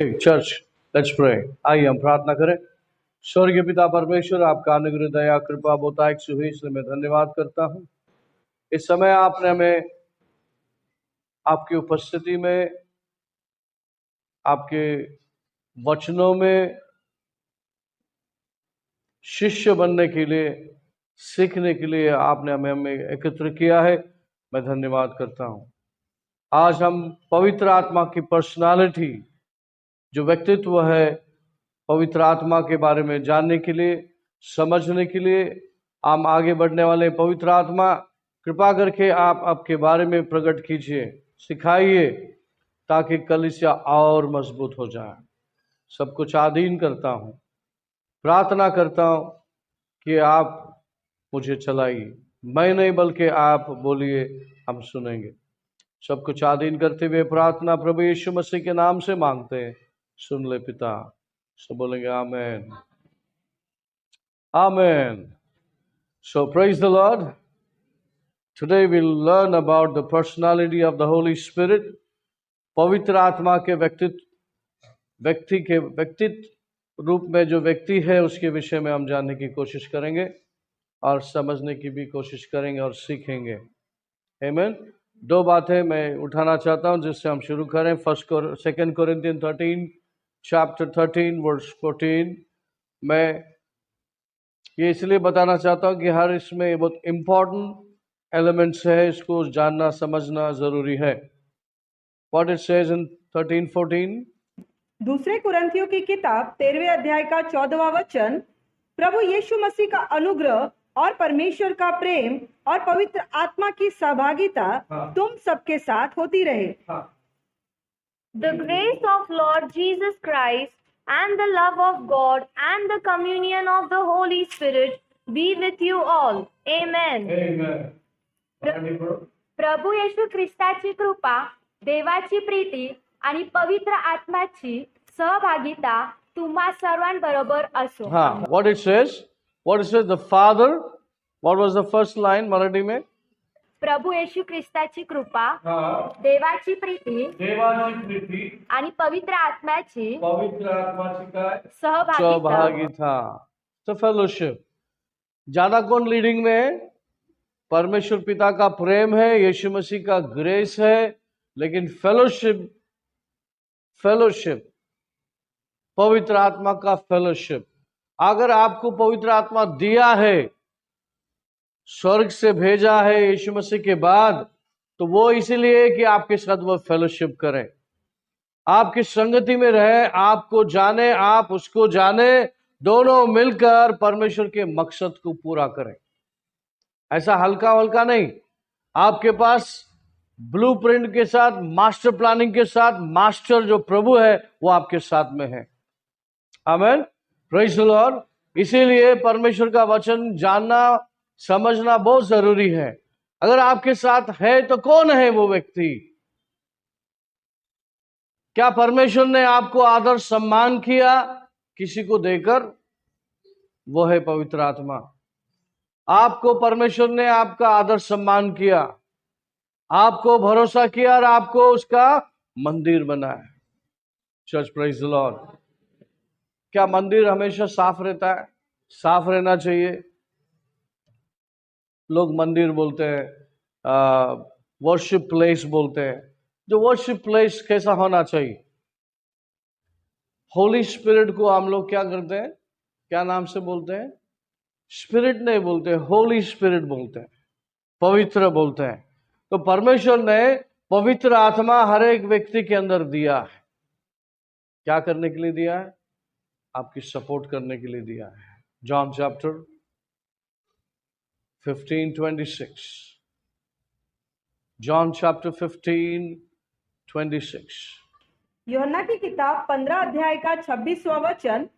Church let's pray. आइए हम प्रार्थना करें। स्वर्गीय पिता परमेश्वर, आपका अनुग्रह दया कृपा बहुतायत से हुई, इसलिए मैं धन्यवाद करता हूँ। इस समय आपने हमें आपकी उपस्थिति में, आपके वचनों में शिष्य बनने के लिए, सीखने के लिए आपने हमें एकत्र किया है। मैं धन्यवाद करता हूँ। आज हम पवित्र आत्मा की पर्सनालिटी, जो व्यक्तित्व है, पवित्र आत्मा के बारे में जानने के लिए, समझने के लिए हम आगे बढ़ने वाले। पवित्र आत्मा, कृपा करके आप आपके बारे में प्रकट कीजिए, सिखाइए, ताकि कलीसिया और मजबूत हो जाए। सब कुछ आधीन करता हूँ, प्रार्थना करता हूँ कि आप मुझे चलाइए। मैं नहीं बल्कि आप बोलिए, हम सुनेंगे। सब कुछ आधीन करते हुए प्रार्थना प्रभु यीशु मसीह के नाम से मांगते हैं, सुन ले पिता। सब बोलेंगे amen, amen. So praise the Lord. Today we'll learn about the personality of the Holy Spirit. पवित्र आत्मा के व्यक्तित्व रूप में जो व्यक्ति है, उसके विषय में हम जानने की कोशिश करेंगे और समझने की भी कोशिश करेंगे और सीखेंगे। आमीन। दो बातें मैं उठाना चाहता हूं जिससे हम शुरू करें। Second Corinthian 13 chapter 13 verse 14। मैं ये इसलिए बताना चाहता हूं कि हर इसमें बहुत इंपॉर्टेंट एलिमेंट्स है, इसको जानना समझना जरूरी है। What it says in 13:14। दूसरे कुरिन्थियों की किताब 13वें अध्याय का 14वां वचन। प्रभु यीशु मसीह का अनुग्रह और परमेश्वर का प्रेम और पवित्र आत्मा की सहभागिता तुम सबके साथ होती रहे। The grace of Lord Jesus Christ and the love of God and the communion of the Holy Spirit be with you all. Amen. प्रभु येशू ख्रिस्ताची कृपा, देवाची प्रीती आणि पवित्र आत्म्याची सहभागिता तुम्हा सर्वांबरोबर असो. What it says? The Father. What was the first line Marathi में? प्रभु येशू ख्रिस्ताची कृपा, देवाची प्रीती आणि पवित्र आत्म्याची काय? सहभागिता. तो फेलोशिप। ज्यादा कौन लीडिंग में है? परमेश्वर पिता का प्रेम है, यीशु मसीह का ग्रेस है, लेकिन फेलोशिप पवित्र आत्मा का फेलोशिप। अगर आपको पवित्र आत्मा दिया है, स्वर्ग से भेजा है यीशु मसीह के बाद, तो वो इसीलिए कि आपके साथ वो फेलोशिप करे, आपकी संगति में रहे, आपको जाने, आप उसको जाने, दोनों मिलकर परमेश्वर के मकसद को पूरा करें। ऐसा हल्का हल्का नहीं। आपके पास ब्लूप्रिंट के साथ, मास्टर प्लानिंग के साथ, मास्टर जो प्रभु है वो आपके साथ में है। आमीन, प्रेज़ द लॉर्ड। इसीलिए परमेश्वर का वचन जानना समझना बहुत जरूरी है। अगर आपके साथ है तो कौन है वो व्यक्ति? क्या परमेश्वर ने आपको आदर सम्मान किया किसी को देकर? वो है पवित्र आत्मा। आपको परमेश्वर ने आपका आदर सम्मान किया, आपको भरोसा किया और आपको उसका मंदिर बनाया। Church, praise the Lord. क्या मंदिर हमेशा साफ रहता है? साफ रहना चाहिए। लोग मंदिर बोलते हैं, वर्शिप प्लेस बोलते हैं। जो वर्शिप प्लेस कैसा होना चाहिए? होली स्पिरिट को हम लोग क्या करते हैं? क्या नाम से बोलते हैं? स्पिरिट नहीं बोलते, होली स्पिरिट बोलते हैं, पवित्र बोलते हैं। तो परमेश्वर ने पवित्र आत्मा हर एक व्यक्ति के अंदर दिया है। क्या करने के लिए दिया है? आपकी सपोर्ट करने के लिए दिया है। John chapter 15:26। John chapter 15:26। यूहन्ना की किताब 15 अध्याय का 26वां वचन।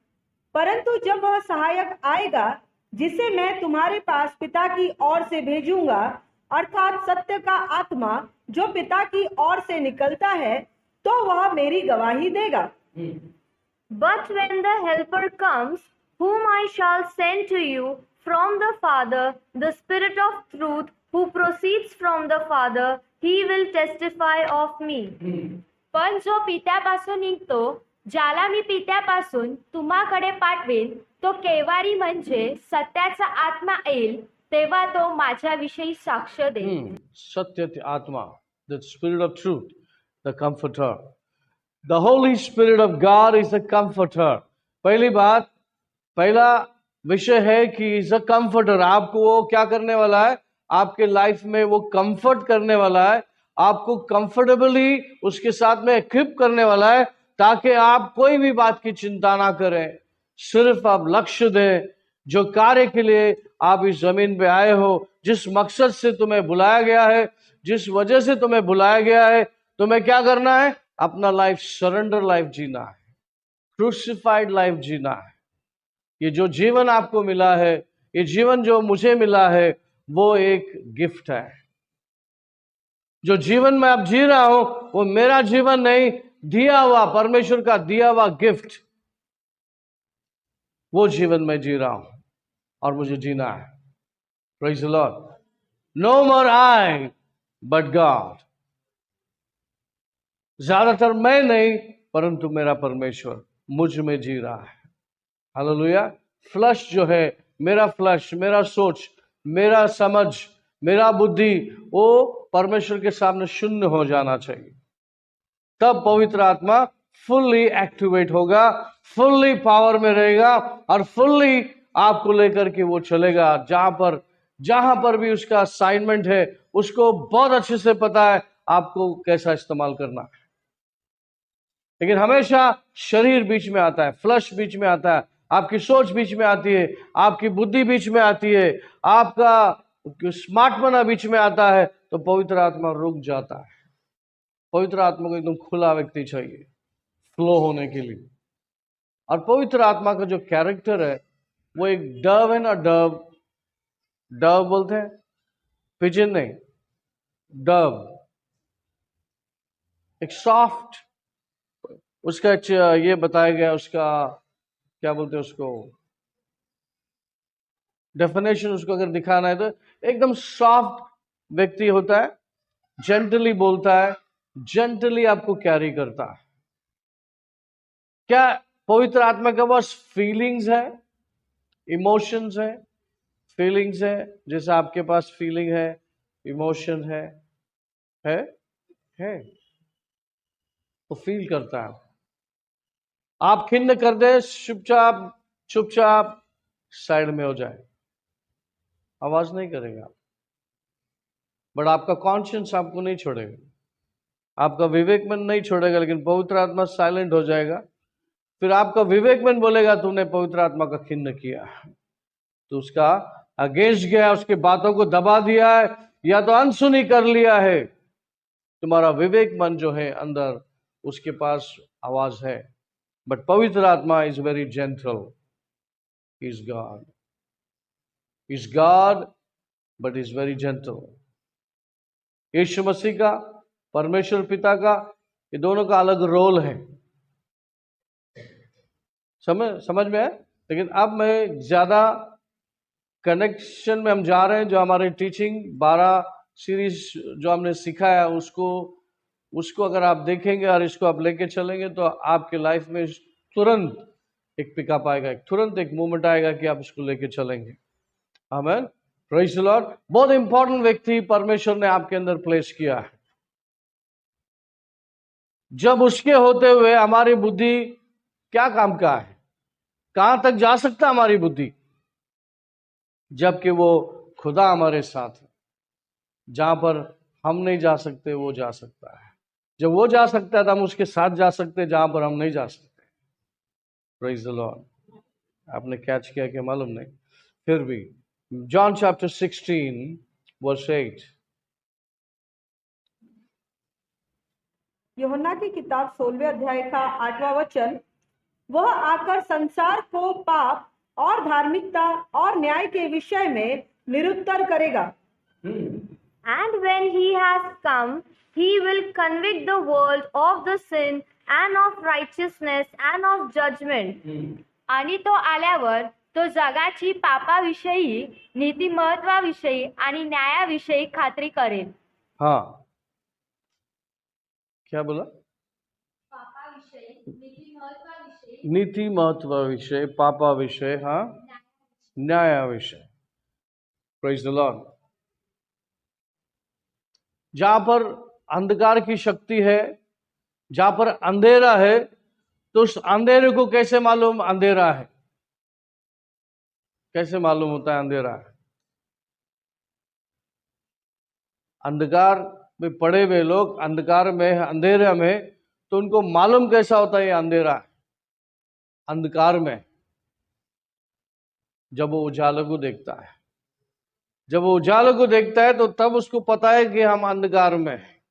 परंतु जब वह सहायक आएगा, जिसे मैं तुम्हारे पास पिता की ओर से भेजूंगा, अर्थात सत्य का आत्मा जो पिता की ओर से निकलता है, तो वह मेरी गवाही देगा। But when the Helper comes, whom I shall send to you from the Father, the Spirit of truth, who proceeds from the Father, he will testify of me. पण जो पित्यापासून निघतो ज्याला मी पित्यापासून तुम्हाकडे पाठवेन तो केवारी म्हणजे सत्याचा आत्मा येईल तेव्हा तो माझ्याविषयी साक्ष देईल. सत्य आत्मा, the spirit of truth, the comforter. The Holy Spirit of God is a comforter. पहली बात, पहला विषय है कि इज अ कंफर्टर. आपको वो क्या करने वाला है? आपके लाइफ में वो कंफर्ट करने वाला है, आपको कंफर्टेबली उसके साथ में इक्विप करने वाला है, ताकि आप कोई भी बात की चिंता ना करें. सिर्फ आप लक्ष्य दें जो कार्य के लिए आप इस जमीन पे आए हो, जिस मकसद से तुम्हें बुलाया गया है, जिस वजह से तुम्हें बुलाया गया है. तुम्हें क्या करना है? अपना लाइफ सरेंडर लाइफ जीना है, क्रूसिफाइड लाइफ जीना है. ये जो जीवन आपको मिला है, ये जीवन जो मुझे मिला है, वो एक गिफ्ट है. जो जीवन मैं अब जी रहा हूं वो मेरा जीवन नहीं, दिया हुआ परमेश्वर का दिया हुआ गिफ्ट, वो जीवन मैं जी रहा हूं और मुझे जीना है. Praise the Lord. No more I but God. ज्यादातर मैं नहीं परंतु मेरा परमेश्वर मुझ में जी रहा है. हालेलुया. फ्लश जो है, मेरा फ्लश, मेरा सोच, मेरा समझ, मेरा बुद्धि, वो परमेश्वर के सामने शून्य हो जाना चाहिए. तब पवित्र आत्मा फुल्ली एक्टिवेट होगा, फुल्ली पावर में रहेगा और फुल्ली आपको लेकर के वो चलेगा. जहां पर भी उसका असाइनमेंट है, उसको बहुत अच्छे से पता है आपको कैसा इस्तेमाल करना है. लेकिन हमेशा शरीर बीच में आता है, फ्लश बीच में आता है, आपकी सोच बीच में आती है, आपकी बुद्धि बीच में आती है, आपका स्मार्टपना बीच में आता है, तो पवित्र आत्मा रुक जाता है. पवित्र आत्मा को एकदम खुला व्यक्ति चाहिए फ्लो होने के लिए. और पवित्र आत्मा का जो कैरेक्टर है वो एक डव है ना, डव बोलते हैं, पिजन नहीं, डव. एक सॉफ्ट, उसका ये बताया गया, उसका क्या बोलते हैं, उसको डेफिनेशन उसको अगर दिखाना है तो एकदम सॉफ्ट व्यक्ति होता है, जेंटली बोलता है, जेंटली आपको कैरी करता है. क्या पवित्र आत्मा के पास फीलिंग्स है, इमोशंस है? फीलिंग्स है, जैसे आपके पास फीलिंग है, इमोशन है तो फील करता है. आप खिन्न कर दे, चुपचाप साइड में हो जाए, आवाज नहीं करेगा, बट आपका कॉन्शियंस आपको नहीं छोड़ेगा, आपका विवेक मन नहीं छोड़ेगा, लेकिन पवित्र आत्मा साइलेंट हो जाएगा. फिर आपका विवेक मन बोलेगा तूने पवित्र आत्मा का खिन्न किया, तो उसका अगेंस्ट गया, उसकी बातों को दबा दिया है, या तो अनसुनी कर लिया है. तुम्हारा विवेक मन जो है अंदर, उसके पास आवाज है. बट पवित्र आत्मा is very gentle. Is God but is very gentle. Yeshu Masih का, परमेश्वर पिता का, ये दोनों का अलग रोल है. समझ में है? लेकिन अब मैं ज्यादा कनेक्शन में हम जा रहे हैं. जो हमारे टीचिंग 12 सीरीज जो हमने सिखाया, उसको अगर आप देखेंगे और इसको आप लेके चलेंगे तो आपके लाइफ में तुरंत एक पिकअप आएगा, तुरंत एक मूवमेंट आएगा कि आप इसको लेके चलेंगे. आमीन. Praise the Lord. बहुत इंपॉर्टेंट व्यक्ति परमेश्वर ने आपके अंदर प्लेस किया है. जब उसके होते हुए हमारी बुद्धि क्या काम का है, कहां तक जा सकता है हमारी बुद्धि, जबकि वो खुदा हमारे साथ है. जहां पर हम नहीं जा सकते वो जा सकता है. जब वो जा सकता है तो हम उसके साथ जा सकते हैं जहां पर हम नहीं जा सकते. Praise the Lord. आपने कैच किया कि मालूम नहीं. फिर भी जॉन चैप्टर 16 वर्स 8. यूहन्ना की किताब 16वें अध्याय का 8वां वचन. वह आकर संसार को पाप और धार्मिकता और न्याय के विषय में निरुत्तर करेगा. And when he has come, he will convict the world of the sin and of righteousness and of judgment. आणि तो आल्यावर तो जगाची पापाविषयी, नीतिमत्वाविषयी आणि न्यायाविषयी खात्री करेल. हाँ, क्या बोला? पापाविषयी, नीतिमत्व नीति महत्व विषय, पापा विषय, हाँ, न्याय विषय। Praise the Lord. जहां पर अंधकार की शक्ति है, जहां पर अंधेरा है, तो उस अंधेरे को कैसे मालूम अंधेरा है? कैसे मालूम होता है अंधेरा है? अंधकार में पड़े हुए लोग अंधकार में, अंधेरे में, तो उनको मालूम कैसा होता है ये अंधेरा है? अंधकार में जब वो उजाले को देखता है, जब वो उजाले को देखता है तो तब उसको पता है कि हम अंधकार में हैं।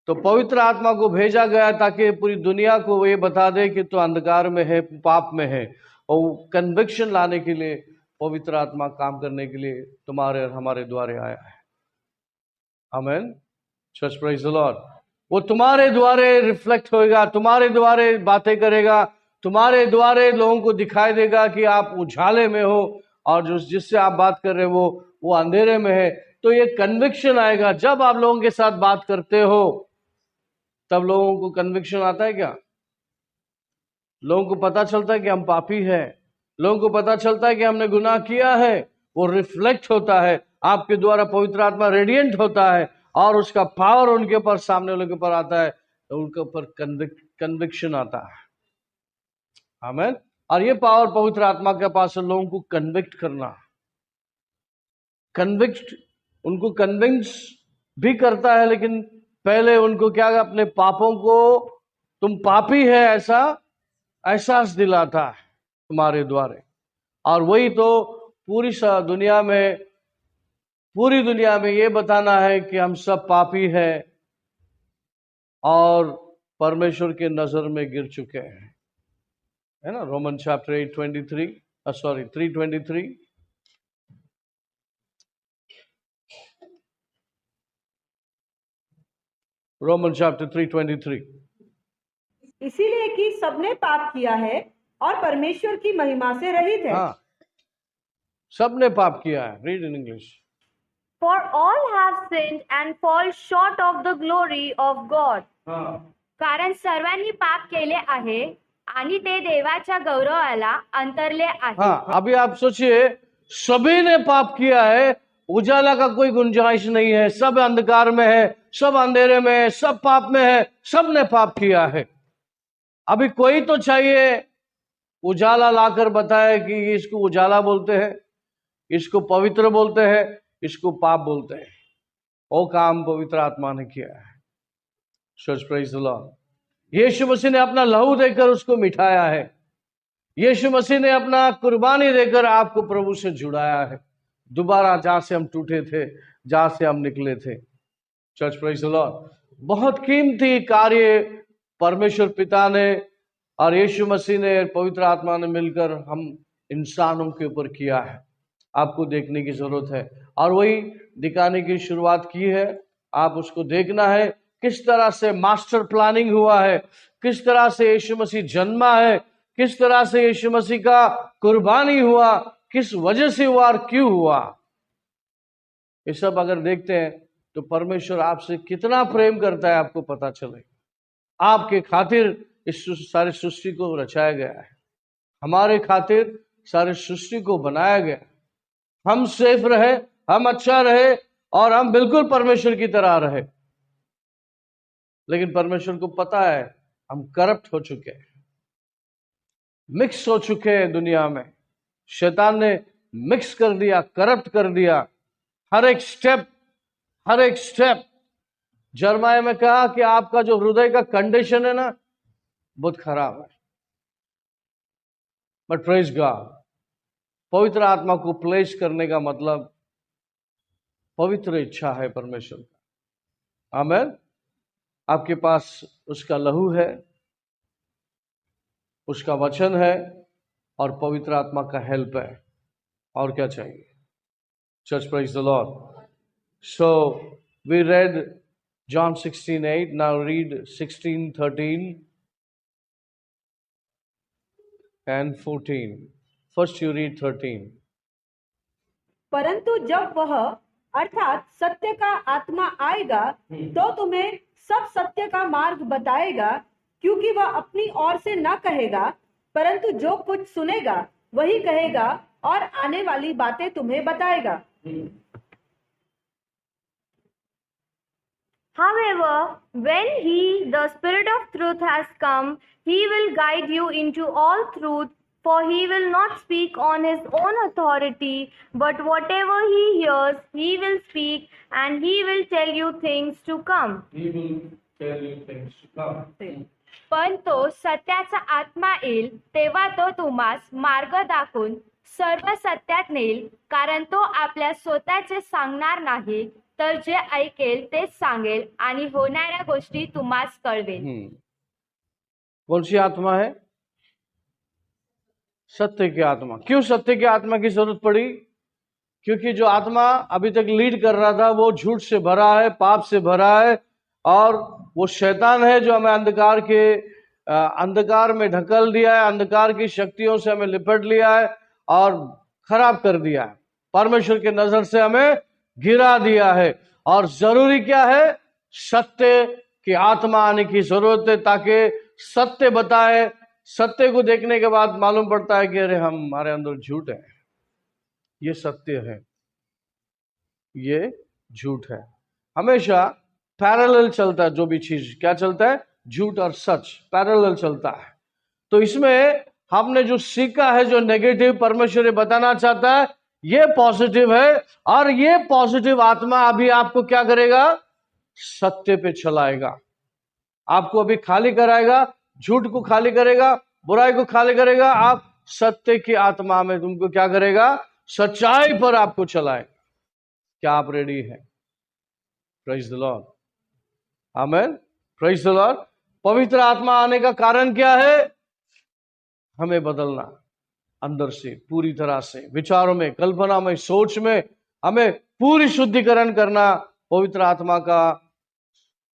तो पवित्र आत्मा को भेजा गया ताकि पूरी दुनिया को ये बता दे कि तो अंधकार में है, पाप में है, और कन्विक्शन लाने के लिए पवित्र आत्मा काम करने के लिए तुम्हारे और हमारे द्वारे आया है। आमीन। Church, praise the Lord. वो तुम्हारे द्वारे रिफ्लेक्ट होएगा, तुम्हारे द्वारे बातें करेगा, तुम्हारे द्वारे लोगों को दिखाई देगा कि आप उजाले में हो और जो जिससे आप बात कर रहे हो वो अंधेरे में है। तो ये कन्विक्शन आएगा जब आप लोगों के साथ बात करते हो, तब लोगों को कन्विक्शन आता है। क्या लोगों को पता चलता है कि हम पापी हैं, लोगों को पता चलता है कि हमने गुनाह किया है, वो रिफ्लेक्ट होता है, आपके द्वारा पवित्र आत्मा रेडिएंट होता है और उसका पावर उनके ऊपर, सामने वाले के ऊपर आता है, तो उनके ऊपर कन्विक्शन आता है। आमीन। और ये पावर पवित्र आत्मा के पास है लोगों को कन्विक्ट करना, कन्विक्ट, उनको कन्विंस भी करता है, लेकिन पहले उनको क्या, अपने पापों को, तुम पापी है ऐसा एहसास दिलाता है तुम्हारे द्वारे। और वही तो पूरी दुनिया में ये बताना है कि हम सब पापी हैं और परमेश्वर के नजर में गिर चुके हैं, है ना। Roman chapter 3:23। Roman chapter 3:23। इसीलिए कि सबने पाप किया है और परमेश्वर की महिमा से रहित है। हाँ, सबने पाप किया है। Read in English. For all have sinned and fall short of the glory of God. कारण सर्वांनी पाप केले आहे आणि ते देवाच्या गौरवाला अंतरले आहे। हाँ, अभी आप सोचिए, सभी ने पाप किया है, उजाला का कोई गुंजाइश नहीं है, सब अंधकार में है, सब अंधेरे में है, सब पाप में है, सब ने पाप किया है। अभी कोई तो चाहिए उजाला लाकर बताए कि इसको उजाला बोलते हैं, इसको पवित्र बोलते हैं, इसको पाप बोलते हैं। वो काम पवित्र आत्मा ने किया है। Church, praise the Lord. Yeshu Masih ने अपना लहू देकर उसको मिटाया है। यीशु मसीह ने अपना कुर्बानी देकर आपको प्रभु से जुड़ाया है, दोबारा जहां से हम टूटे थे, जहां से हम निकले थे। Church, praise the Lord. बहुत कीमती कार्य परमेश्वर पिता ने और यीशु मसीह ने, पवित्र आत्मा ने मिलकर हम इंसानों के ऊपर किया है। आपको देखने की जरूरत है और वही दिखाने की शुरुआत की है। आप उसको देखना है किस तरह से मास्टर प्लानिंग हुआ है, किस तरह से यीशु मसीह जन्मा है, किस तरह से यीशु मसीह का कुर्बानी हुआ, किस वजह से हुआ और क्यों हुआ। ये सब अगर देखते हैं तो परमेश्वर आपसे कितना प्रेम करता है आपको पता चले। आपके खातिर इस सारे सृष्टि को रचाया गया है, हमारे खातिर सारे सृष्टि को बनाया गया। हम सेफ रहे, हम अच्छा रहे और हम बिल्कुल परमेश्वर की तरह रहे। लेकिन परमेश्वर को पता है हम करप्ट हो चुके हैं, मिक्स हो चुके हैं दुनिया में। शैतान ने मिक्स कर दिया, करप्ट कर दिया हर एक स्टेप। जर्माया में कहा कि आपका जो हृदय का कंडीशन है ना, बहुत खराब है। बट प्रेज गॉड, पवित्र आत्मा को प्लेस करने का मतलब पवित्र इच्छा है परमेश्वर का। आमीन। आपके पास उसका लहू है, उसका वचन है और पवित्र आत्मा का हेल्प है, और क्या चाहिए। Church, praise the Lord. So we read John 16:8. Now read 16:13 and 14. First you read 13. परंतु जब वह अर्थात सत्य का आत्मा आएगा तो तुम्हें सब सत्य का मार्ग बताएगा, क्योंकि वह अपनी ओर से न कहेगा, परंतु जो कुछ सुनेगा वही कहेगा और आने वाली बातें तुम्हें बताएगा। However, when he, the Spirit of truth, has come, he will guide you into all truth, for he will not speak on his own authority, but whatever he hears, he will speak, and he will tell you things to come. He will tell you things to come. पण तो सत्याचा आत्मा येईल तेव्हा तो तुम्हास मार्ग दाखवून सर्व सत्यात नेईल, कारण तो आपल्या स्वतःचे सांगणार नाही, तर जे ऐकेल तेच सांगेल आणि होणाऱ्या गोष्टी तुम्हास कळवेल. कौन सी आत्मा है? सत्य की आत्मा. क्यों सत्य की आत्मा की जरूरत पड़ी? क्योंकि जो आत्मा अभी तक लीड कर रहा था वो झूठ से भरा है, पाप से भरा है, और वो शैतान है जो हमें अंधकार में ढकल दिया है, अंधकार की शक्तियों से हमें लिपट लिया है और खराब कर दिया है, परमेश्वर के नजर से हमें गिरा दिया है. और जरूरी क्या है? सत्य की आत्मा आने की जरूरत है, ताकि सत्य बताए. सत्य को देखने के बाद मालूम पड़ता है कि अरे हमारे अंदर झूठ है, ये सत्य है, ये झूठ है. हमेशा पैरेलल चलता है. जो भी चीज क्या चलता है? झूठ और सच पैरेलल चलता है. तो इसमें हमने जो सीखा है, जो नेगेटिव परमेश्वर बताना चाहता है, ये पॉजिटिव है. और ये पॉजिटिव आत्मा अभी आपको क्या करेगा? सत्य पे चलाएगा. आपको अभी खाली कराएगा, झूठ को खाली करेगा, बुराई को खाली करेगा. आप सत्य की आत्मा में तुमको क्या करेगा? सच्चाई पर आपको चलाएगा. क्या आप रेडी हैं? Praise the Lord. Amen. Praise the Lord. पवित्र आत्मा आने का कारण क्या है? हमें बदलना अंदर से, पूरी तरह से, विचारों में, कल्पना में, सोच में हमें पूरी शुद्धिकरण करना पवित्र आत्मा का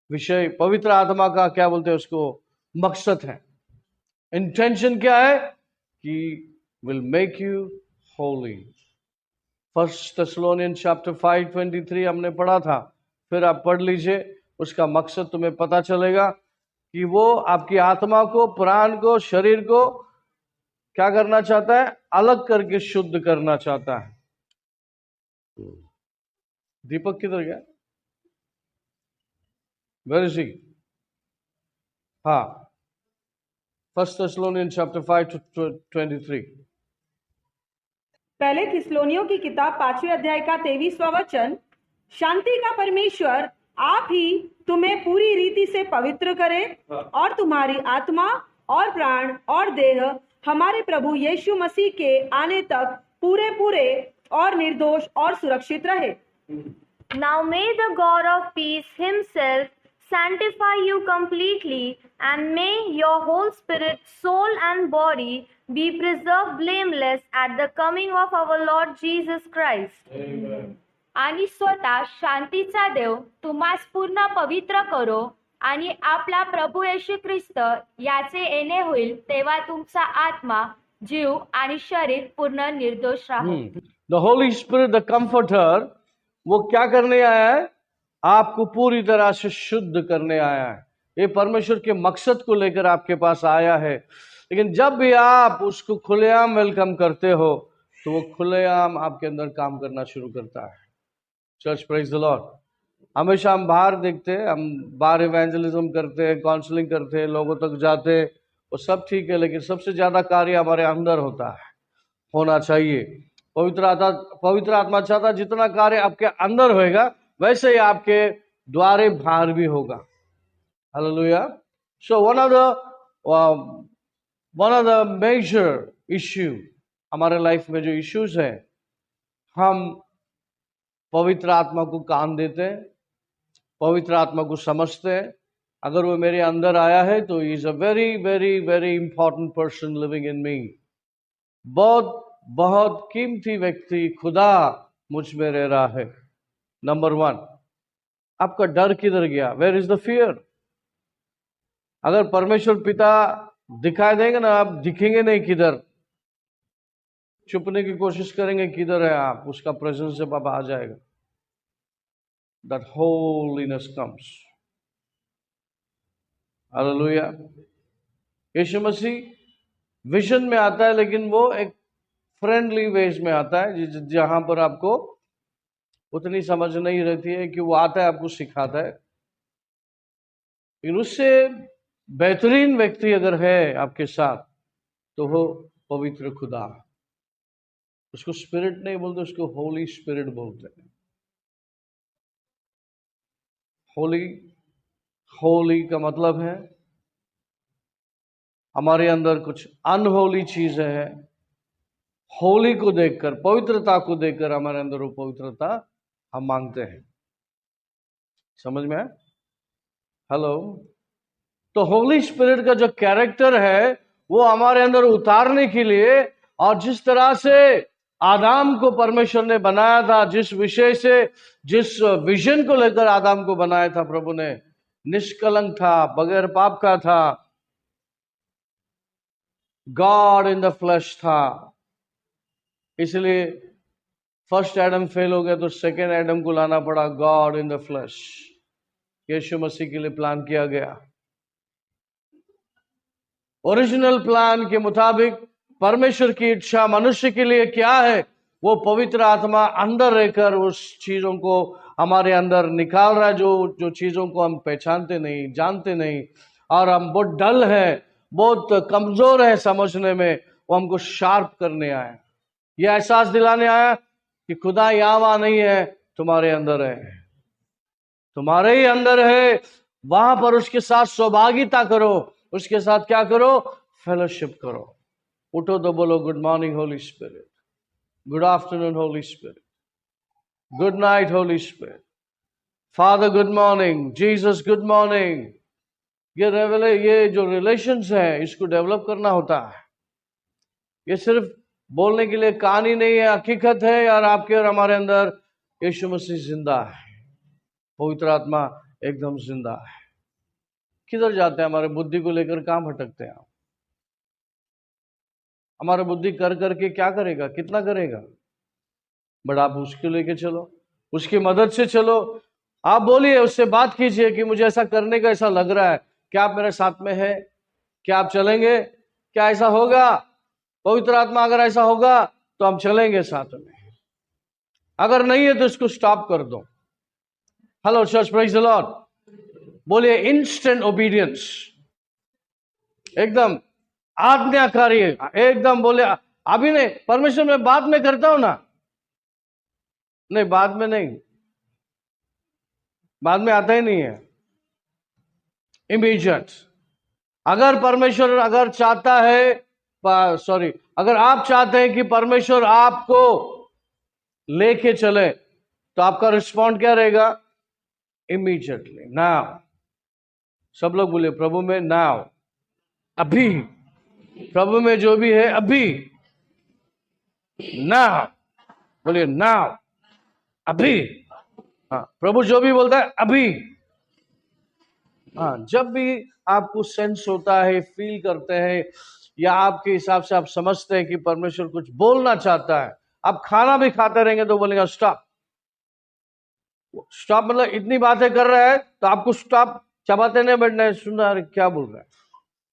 विषय, पवित्र आत्मा का क्या बोलते हैं उसको, मकसद है. इंटेंशन क्या है? कि will make you Holi. 1 Thessalonians chapter 5:23 हमने पढ़ा था, फिर आप पढ़ लीजिए. उसका मकसद तुम्हें पता चलेगा कि वो आपकी आत्मा को, प्राण को, शरीर को क्या करना चाहता है? अलग करके शुद्ध करना चाहता है. दीपक किधर गया? Where is he? हाँ, 1 Thessalonians chapter 5:23. पहले थिस्सलुनीयों की किताब 5वें अध्याय का 23वां वचन, शांति का परमेश्वर आप ही तुम्हें पूरी रीति से पवित्र करे और तुम्हारी आत्मा और प्राण और देह हमारे प्रभु यीशु मसीह के आने तक पूरे पूरे और निर्दोष और सुरक्षित रहे. Now may the God of peace himself sanctify you completely, and may your whole spirit, soul and body be preserved blameless at the coming of our Lord Jesus Christ. Amen. आणि स्वतः शांतीचा देव तुम्हास पूर्ण पवित्र करो, आणि आपला प्रभू येशू ख्रिस्त याचे येणे होईल तेव्हा तुमचा आत्मा, जीव आणि शरीर पूर्ण निर्दोष राहो. The Holi spirit, the comforter, वो क्या करने आया है? आपको पूरी तरह से शुद्ध करने आया है. ये परमेश्वर के मकसद को लेकर आपके पास आया है. लेकिन जब भी आप उसको खुलेआम वेलकम करते हो, तो वो खुलेआम आपके अंदर काम करना शुरू करता है. Church, praise the Lord. हमेशा हम बाहर देखते हैं, हम बाहर इवेंजलिज्म करते हैं, काउंसलिंग करते हैं, लोगों तक जाते हैं, वो सब ठीक है, लेकिन सबसे ज्यादा कार्य हमारे अंदर होता है, होना चाहिए. पवित्र आत्मा चाहता है जितना कार्य आपके अंदर होएगा, वैसे ही आपके द्वारे बाहर भी होगा. Hallelujah. So one of the major issue हमारे लाइफ में जो इश्यूज है, हम पवित्र आत्मा को कान देते हैं, पवित्र आत्मा को समझते हैं. अगर वो मेरे अंदर आया है तो ही is a very very very important person living in me. बहुत बहुत कीमती व्यक्ति, खुदा मुझ में रह रहा है. नंबर 1, आपका डर किधर गया? Where is the fear? अगर परमेश्वर पिता दिखाई देंगे ना, आप दिखेंगे नहीं किधर, छुपने की कोशिश करेंगे किधर है आप, उसका प्रेजेंस जब आप आ जाएगा, that holiness comes. हालेलुया. यीशु मसीह विजन में आता है, लेकिन वो एक फ्रेंडली वेज में आता है, जहां पर आपको उतनी समझ नहीं रहती है कि वो आता है आपको सिखाता है। लेकिन उससे बेहतरीन व्यक्ति अगर है आपके साथ तो वो पवित्र खुदा। उसको स्पिरिट नहीं बोलते, उसको होली स्पिरिट बोलते हैं। होली, होली का मतलब है हमारे अंदर कुछ अनहोली चीजें हैं, होली को देखकर, पवित्रता को देखकर हमारे अंदर वो पवित्रता हम मांगते हैं। समझ में आया? हेलो। तो होली स्पिरिट का जो कैरेक्टर है वो हमारे अंदर उतारने के लिए, और जिस तरह से आदम को परमेश्वर ने बनाया था, जिस विषय से, जिस विजन को लेकर आदम को बनाया था प्रभु ने, निष्कलंक था, बगैर पाप का था, गॉड इन द फ्लैश था। इसलिए फर्स्ट एडम फेल हो गया तो सेकेंड एडम को लाना पड़ा, गॉड इन द फ्लैश। यीशु मसीह के लिए प्लान किया गया। ओरिजिनल प्लान के मुताबिक परमेश्वर की इच्छा मनुष्य के लिए क्या है, वो पवित्र आत्मा अंदर रहकर उस चीजों को हमारे अंदर निकाल रहा है, जो चीजों को हम पहचानते नहीं, जानते नहीं, और हम बहुत डल है, बहुत कमजोर है समझने में, वो हमको शार्प करने आया, ये एहसास दिलाने आया कि खुदा यहाँ वहां नहीं है, तुम्हारे अंदर है, तुम्हारे ही अंदर है। वहां पर उसके साथ सहभागिता करो, उसके साथ क्या करो? फेलोशिप करो। उठो तो बोलो, good morning Holi spirit, good afternoon Holi spirit, good night Holi spirit, father good morning, Jesus good morning. ये जो रिलेशंस है, इसको डेवलप करना होता है। ये सिर्फ बोलने के लिए कहानी नहीं है, हकीकत है। और आपके और हमारे अंदर यीशु मसीह जिंदा है, पवित्र आत्मा एकदम जिंदा है। किधर जाते हैं? हमारे बुद्धि को लेकर काम भटकते हैं। हमारा बुद्धि कर करके क्या करेगा, कितना करेगा? बट आप उसको लेके चलो, उसकी मदद से चलो। आप बोलिए, उससे बात कीजिए कि मुझे ऐसा करने का ऐसा लग रहा है, क्या आप मेरे साथ में है? क्या आप चलेंगे? क्या ऐसा होगा? पवित्र आत्मा अगर ऐसा होगा तो हम चलेंगे साथ में, अगर नहीं है तो इसको स्टॉप कर दो। Hello church, praise the Lord. बोलिए इंस्टेंट ओबीडियंस, एकदम आज्ञाकारी, एकदम बोले अभी नहीं, परमेश्वर मैं बाद में करता हूं ना, नहीं बाद में नहीं, बाद में आता ही नहीं है, इमीडिएट। अगर परमेश्वर अगर चाहता है, सॉरी, अगर आप चाहते हैं कि परमेश्वर आपको लेके चले तो आपका रिस्पॉन्ड क्या रहेगा? Immediately, now. सब लोग बोले प्रभु में नाउ, अभी। प्रभु में जो भी है अभी, नाउ। बोलिए नाउ, अभी। हाँ, प्रभु जो भी बोलता है अभी। हाँ, जब भी आपको सेंस होता है, फील करते हैं, या आपके हिसाब से आप समझते हैं कि परमेश्वर कुछ बोलना चाहता है, आप खाना भी खाते रहेंगे तो बोलेगा स्टॉप। स्टॉप मतलब इतनी बातें कर रहा है तो आपको स्टॉप, चबाते नहीं बैठना है, सुनना है क्या बोल रहा है,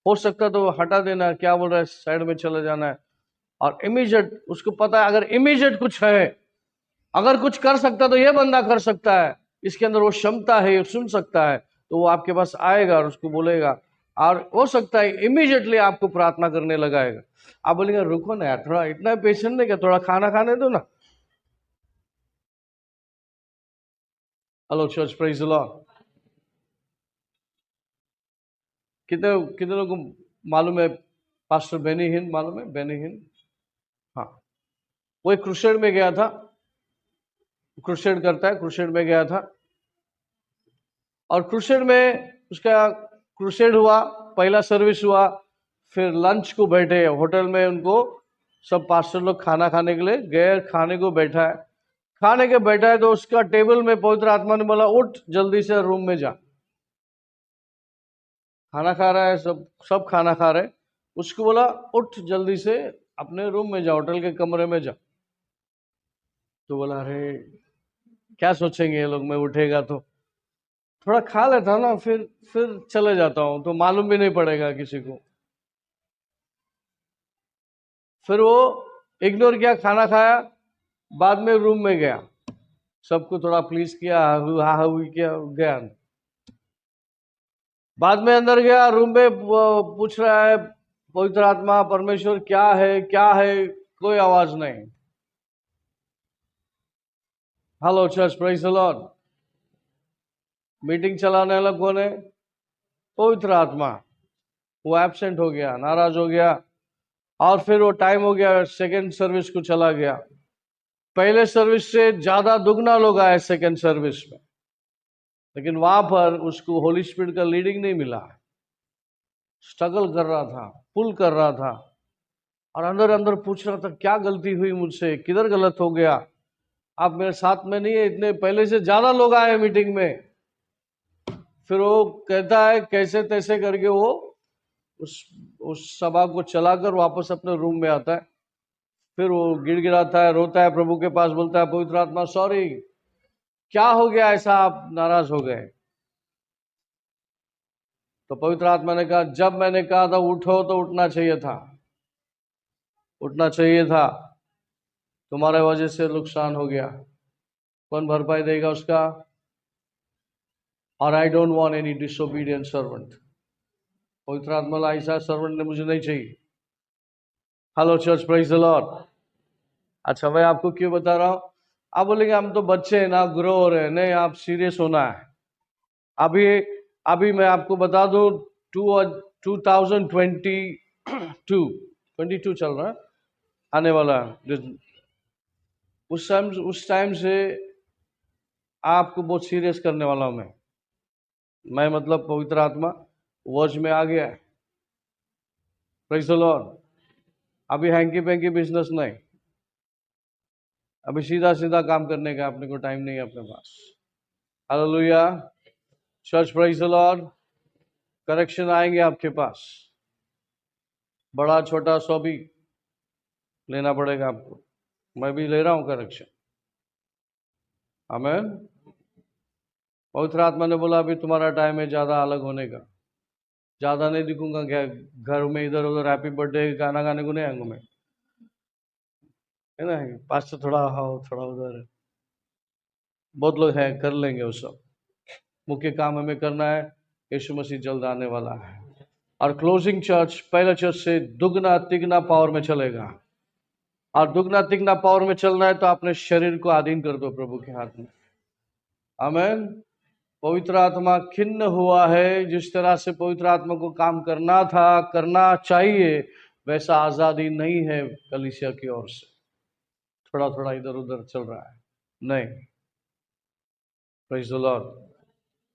हो सकता है तो हटा देना, क्या बोल रहा है साइड में चले जाना है। और इमीडिएट उसको पता है, अगर इमीडिएट कुछ है, अगर कुछ कर सकता तो ये बंदा कर सकता है, इसके अंदर वो क्षमता है, ये सुन सकता है, तो वो आपके पास आएगा और उसको बोलेगा, और हो सकता है इमीडिएटली आपको प्रार्थना करने लगाएगा। आप बोलेंगे रुको ना यार, थोड़ा इतना पेशेंट नहीं क्या, थोड़ा खाना खाने दो ना। Hello church, praise the Lord. कितने कितने लोगों को मालूम है पास्टर बेनी हिन? मालूम है बेनी हिन? हाँ, वो एक क्रूसेड में गया था, क्रूसेड करता है, क्रूसेड में गया था, और क्रूसेड में उसका क्रूसेड हुआ, पहला सर्विस हुआ, फिर लंच को बैठे होटल में, उनको सब पास्टर लोग खाना खाने के लिए गए, खाने को बैठा है, खाने के बैठा है तो उसका टेबल में पवित्र आत्मा ने बोला उठ जल्दी से रूम में जा। खाना खा रहा है, सब खाना खा रहे, उसको बोला उठ जल्दी से अपने रूम में जा, होटल के कमरे में जा। तो बोला अरे क्या सोचेंगे ये लोग, मैं उठेगा तो थोड़ा खा लेता हूँ ना, फिर चले जाता हूँ, तो मालूम भी नहीं पड़ेगा किसी को। फिर वो इग्नोर किया, खाना खाया, बाद में रूम में गया, सबको थोड़ा प्लीज किया, हा किया, गया। बाद में अंदर गया, रूम में पूछ रहा है पवित्र आत्मा, परमेश्वर क्या है, क्या है, कोई आवाज नहीं। Hello church, praise the Lord. Meeting चलाने वाला कौन है? पवित्र आत्मा। वो एब्सेंट हो गया, नाराज हो गया, और फिर वो टाइम हो गया, सेकंड सर्विस को चला गया। पहले सर्विस से ज्यादा दुगना लोग आए सेकंड सर्विस में, लेकिन वहां पर उसको होली स्पिरिट का लीडिंग नहीं मिला। स्ट्रगल कर रहा था, पुल कर रहा था, और अंदर अंदर पूछ रहा था क्या गलती हुई मुझसे, किधर गलत हो गया, आप मेरे साथ में नहीं है, इतने पहले से ज्यादा लोग आए मीटिंग में। फिर वो कहता है कैसे तैसे करके वो उस सभा को चलाकर वापस अपने रूम में आता है। फिर वो गिड़गिड़ाता है, रोता है, प्रभु के पास बोलता है, पवित्र आत्मा सॉरी, क्या हो गया ऐसा, आप नाराज हो गए? तो पवित्र आत्मा ने कहा, जब मैंने कहा था उठो तो उठना चाहिए था, उठना चाहिए था, तुम्हारे वजह से नुकसान हो गया, कौन भरपाई देगा उसका? और I don't want any disobedient servant. पवित्र आत्मा ऐसा सर्वेंट ने मुझे नहीं चाहिए। Hello church, praise the Lord. अच्छा, मैं आपको क्यों बता रहा हूं? आप बोलेंगे हम तो बच्चे हैं ना, ग्रो हो रहे हैं। नहीं, आप सीरियस होना है। अभी मैं आपको बता दूं, 2022 चल रहा है, आने वाला है। उस टाइम से आपको बहुत सीरियस करने वाला हूं मैं मतलब पवित्र आत्मा वर्ज में आ गया है। Praise the Lord. अभी हैंकी पैंकी बिजनेस नहीं, अभी सीधा सीधा काम करने का अपने को टाइम नहीं है अपने पास। Hallelujah church, praise the lord. Correction आएंगे आपके पास, बड़ा छोटा सो भी लेना पड़ेगा आपको। मैं भी ले रहा हूं करेक्शन। आमीन। पवित्र आत्मा ने बोला अभी तुम्हारा टाइम है ज्यादा अलग होने का। ज्यादा नहीं दिखूंगा क्या घर में, इधर उधर हैप्पी बर्थडे गाना गाने को नहीं आऊंगा मैं, है ना? पास तो थोड़ा आओ, थोड़ा उधर, बहुत लोग हैं, कर लेंगे वो सब। मुख्य काम हमें करना है, यीशु मसीह जल्द आने वाला है। और क्लोजिंग चर्च पहला चर्च से दुगना तिगना पावर में चलेगा, और दुगना तिगना पावर में चलना है तो अपने शरीर को अधीन कर दो प्रभु के हाथ में। आमीन। पवित्र आत्मा खिन्न हुआ है, जिस तरह से पवित्र आत्मा को काम करना था, करना चाहिए, वैसा आजादी नहीं है कलीसिया की ओर से। थोड़ा थोड़ा इधर उधर चल रहा है, नहीं। Praise the Lord.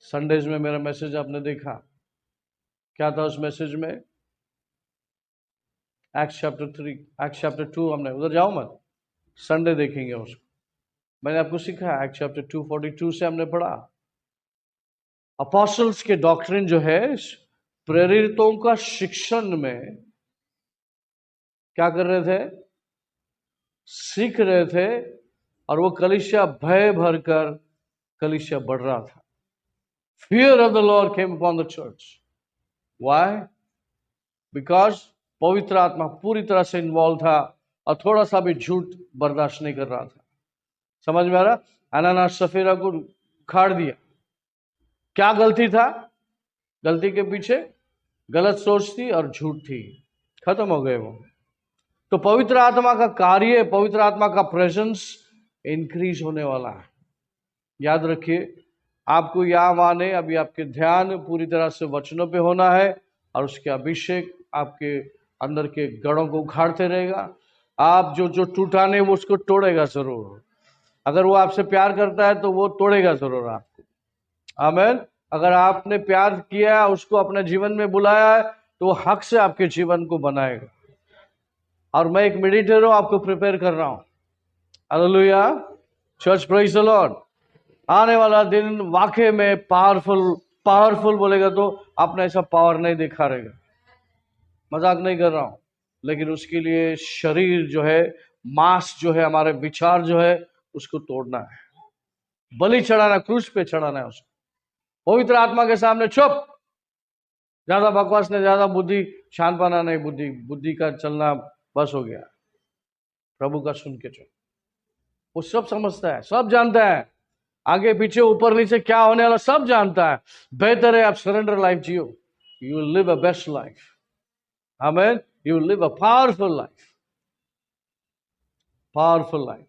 संडेज में मेरा मैसेज आपने देखा, क्या था उस मैसेज में? एक्ट्स चैप्टर 3, एक्ट्स चैप्टर 2, हमने उधर जाओ मत, संडे देखेंगे उसको। मैंने आपको सिखाया एक्ट्स चैप्टर 2:42 से हमने पढ़ा, अपोस्टल्स के डॉक्ट्रिन जो है, प्रेरितों का शिक्षण में क्या कर रहे थे? सीख रहे थे, और वो कलीसिया भय भरकर कलीसिया बढ़ रहा था। Fear of the Lord came upon the church. Why? Because पवित्र आत्मा पूरी तरह से इन्वॉल्व था, और थोड़ा सा भी झूठ बर्दाश्त नहीं कर रहा था। समझ में आ रहा? अनानास सफेरा को उखाड़ दिया। क्या गलती था? गलती के पीछे गलत सोच थी और झूठ थी, खत्म हो गए वो। तो पवित्र आत्मा का कार्य, पवित्र आत्मा का प्रेजेंस इंक्रीज होने वाला है। याद रखिए, आपको यहाँ माने अभी आपके ध्यान पूरी तरह से वचनों पे होना है, और उसके अभिषेक आपके अंदर के गढ़ों को उखाड़ते रहेगा। आप जो टूटा नहीं वो उसको तोड़ेगा जरूर। अगर वो आपसे प्यार करता है तो वो तोड़ेगा जरूर आपको। आमीन। अगर आपने प्यार किया, उसको अपने जीवन में बुलाया है, तो वो हक से आपके जीवन को बनाएगा। और मैं एक मेडिटेटर हूं, आपको प्रिपेयर कर रहा हूं। Hallelujah church, praise the Lord. आने वाला दिन वाकई में पावरफुल बोलेगा तो आपने ऐसा पावर नहीं देखा रहेगा। मजाक नहीं कर रहा हूं, लेकिन उसके लिए शरीर जो है, मांस जो है, हमारे विचार जो है, उसको तोड़ना है, बलि चढ़ाना, क्रूस पे चढ़ाना है उसको। पवित्र आत्मा के सामने चुप, ज्यादा बकवास नहीं, ज्यादा बुद्धि, शानपना नहीं, बुद्धि का चलना बस हो गया। प्रभु का सुन के चलो। वो सब समझता है, सब जानता है, आगे पीछे ऊपर नीचे क्या होने वाला सब जानता है। बेहतर है आप सरेंडर लाइफ जियो, you will live a best life. आमीन। You will live a powerful life, powerful life.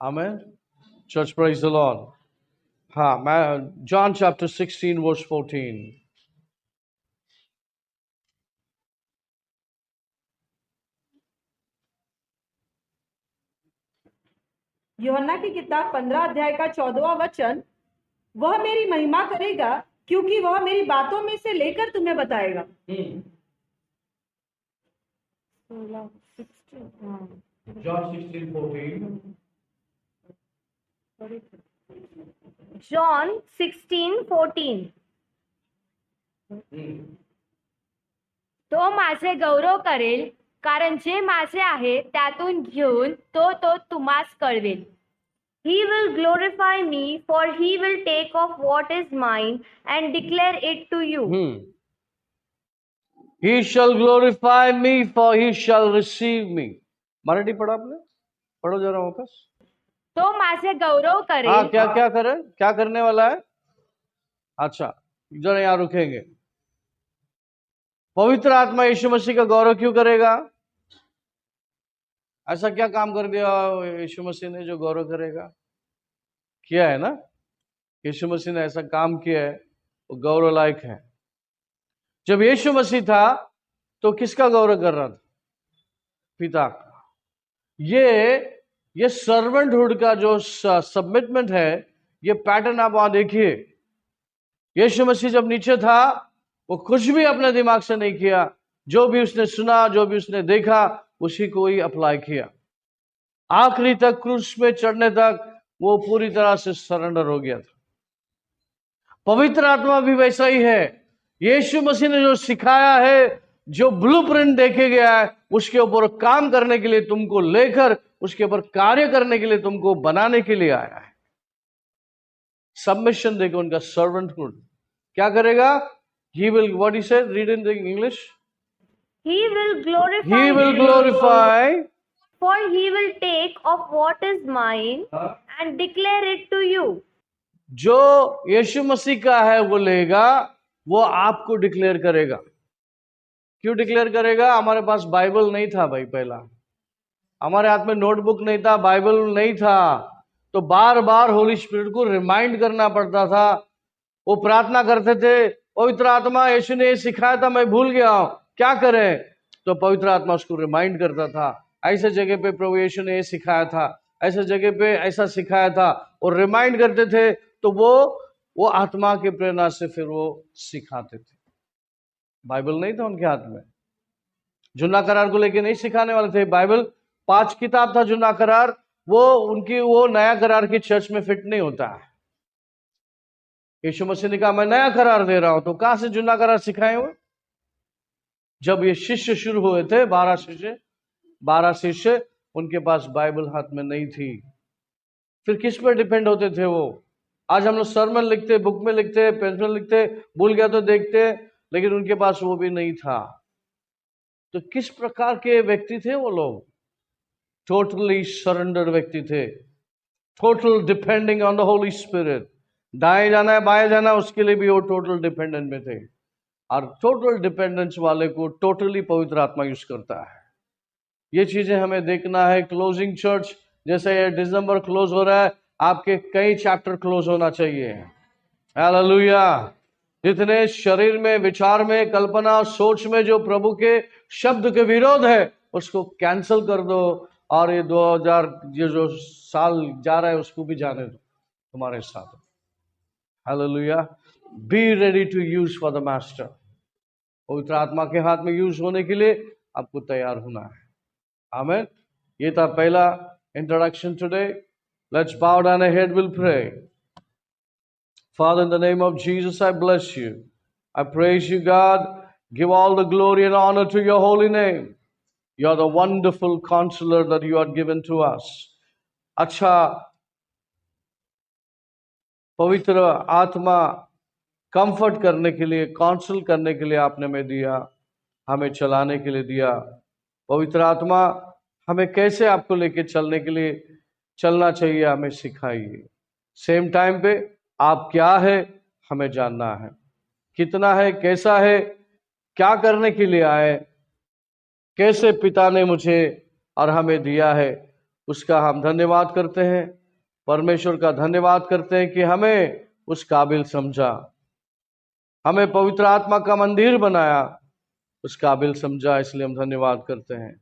आमीन। Church praise the lord. हाँ, मैं जॉन चैप्टर 16 वर्स 14। यूहन्ना की किताब 15 अध्याय का 14वां वचन, वह मेरी महिमा करेगा क्योंकि वह मेरी बातों में से लेकर तुम्हें बताएगा। John 16:14. John 16:14. तो माझे गौरव करेल, कारण जे माझे आहे त्यातून घेऊन तो तुम्हास कळवेल. He will glorify me, for he will take of what is mine and declare it to you. He shall glorify me, for he shall receive me. Marathi पढ़ा आपने? पढ़ो जरा वापस। तो माझे गौरव हाँ, करेल. क्या क्या करे, क्या करने वाला है? अच्छा, जरा यहां रुकेंगे। पवित्र आत्मा यीशु मसीह का गौरव क्यों करेगा? ऐसा क्या काम कर दिया यीशु मसीह ने जो गौरव करेगा? किया है ना, यीशु मसीह ने ऐसा काम किया है, वो गौरव लायक है। जब यीशु मसीह था तो किसका गौरव कर रहा था? पिता का। ये सर्वेंटहुड का जो सबमिटमेंट है, ये पैटर्न आप वहां देखिए। यीशु मसीह जब नीचे था, वो कुछ भी अपने दिमाग से नहीं किया, जो भी उसने सुना, जो भी उसने देखा, उसी को ही अप्लाई किया। आखिरी तक, क्रूस में चढ़ने तक वो पूरी तरह से सरेंडर हो गया था। पवित्र आत्मा भी वैसा ही है। यीशु मसीह ने जो सिखाया है, जो ब्लूप्रिंट देखे गया है, उसके ऊपर काम करने के लिए तुमको लेकर, उसके ऊपर कार्य करने के लिए तुमको बनाने के लिए आया है। सबमिशन देखो उनका, सर्वेंटहुड क्या करेगा? He will, what he said, read in the English. He will glorify. He will me, glorify. For he will take of what is mine and declare it to you. जो यीशु मसीह का है वो लेगा, वो आपको डिक्लेयर करेगा। क्यों डिक्लेयर करेगा? हमारे पास बाइबल नहीं था भाई, पहला हमारे हाथ में नोटबुक नहीं था, बाइबल नहीं था, तो बार बार होली स्पिरिट को रिमाइंड करना पड़ता था। वो प्रार्थना करते थे, पवित्र आत्मा, यीशु ने ये सिखाया था, मैं भूल गया हूं, क्या करें? तो पवित्र आत्मा उसको रिमाइंड करता था, ऐसे जगह पे प्रभु यीशु ने ये सिखाया था, ऐसे जगह पे ऐसा सिखाया था, और रिमाइंड करते थे। तो वो आत्मा के प्रेरणा से फिर वो सिखाते थे। बाइबल नहीं था उनके हाथ में, जुना करार को लेके नहीं सिखाने वाले थे। बाइबल 5 किताब था जुना करार, वो नया करार की चर्च में फिट नहीं होता है। यीशु मसीह ने कहा मैं नया करार दे रहा हूं, तो कहां से जुना करार सिखाए हुए? जब ये शिष्य शुरू हुए थे, 12 शिष्य, उनके पास बाइबल हाथ में नहीं थी। फिर किस पर डिपेंड होते थे वो? आज हम लोग सरमन लिखते, बुक में लिखते, पेन में लिखते, भूल गया तो देखते, लेकिन उनके पास वो भी नहीं था। तो किस प्रकार के व्यक्ति थे वो लोग? टोटली सरेंडर व्यक्ति थे, total depending on the Holi spirit. दाएं जाना है, बाएं जाना, उसके लिए भी वो टोटल डिपेंडेंट में थे। और टोटल डिपेंडेंस वाले को टोटली पवित्र आत्मा यूज करता है। ये चीजें हमें देखना है। क्लोजिंग चर्च, जैसे ये दिसंबर क्लोज हो रहा है, आपके कई चैप्टर क्लोज होना चाहिए। हालेलुया। जितने शरीर में, विचार में, कल्पना, सोच में जो प्रभु के शब्द के विरोध है, उसको कैंसिल कर दो, और ये 2000 ये जो साल जा रहा है उसको भी जाने दो तुम्हारे साथ। Hallelujah. Be ready to use for the master. पवित्र आत्मा के हाथ में यूज होने के लिए आपको तैयार होना है। आमीन। ये था पहला introduction today. Let's bow down our head, we'll pray. Father, in the name of Jesus, I bless you. I praise you, God. Give all the glory and honor to your holy name. You are the wonderful counselor that you have given to us. अच्छा, पवित्र आत्मा comfort करने के लिए, counsel करने के लिए आपने हमें दिया, हमें चलाने के लिए दिया। पवित्र आत्मा, हमें कैसे आपको लेके चलने के लिए चलना चाहिए, हमें सिखाइए। सेम टाइम पे आप क्या है हमें जानना है, कितना है, कैसा है, क्या करने के लिए आए, कैसे पिता ने मुझे और हमें दिया है, उसका हम धन्यवाद करते हैं। परमेश्वर का धन्यवाद करते हैं कि हमें उस काबिल समझा, हमें पवित्र आत्मा का मंदिर बनाया, उस काबिल समझा, इसलिए हम धन्यवाद करते हैं।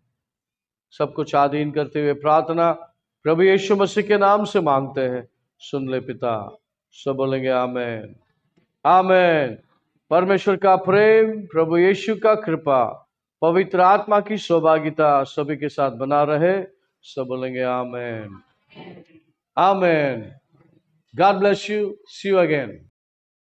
सब कुछ आधीन करते हुए प्रार्थना प्रभु यीशु मसीह के नाम से मांगते हैं, सुन ले पिता। सब बोलेंगे आमेन, आमेन। परमेश्वर का प्रेम, प्रभु यीशु का कृपा, पवित्र आत्मा की सौभाग्यता सभी के साथ बना रहे। सब बोलेंगे amen, amen. God bless you, see you again.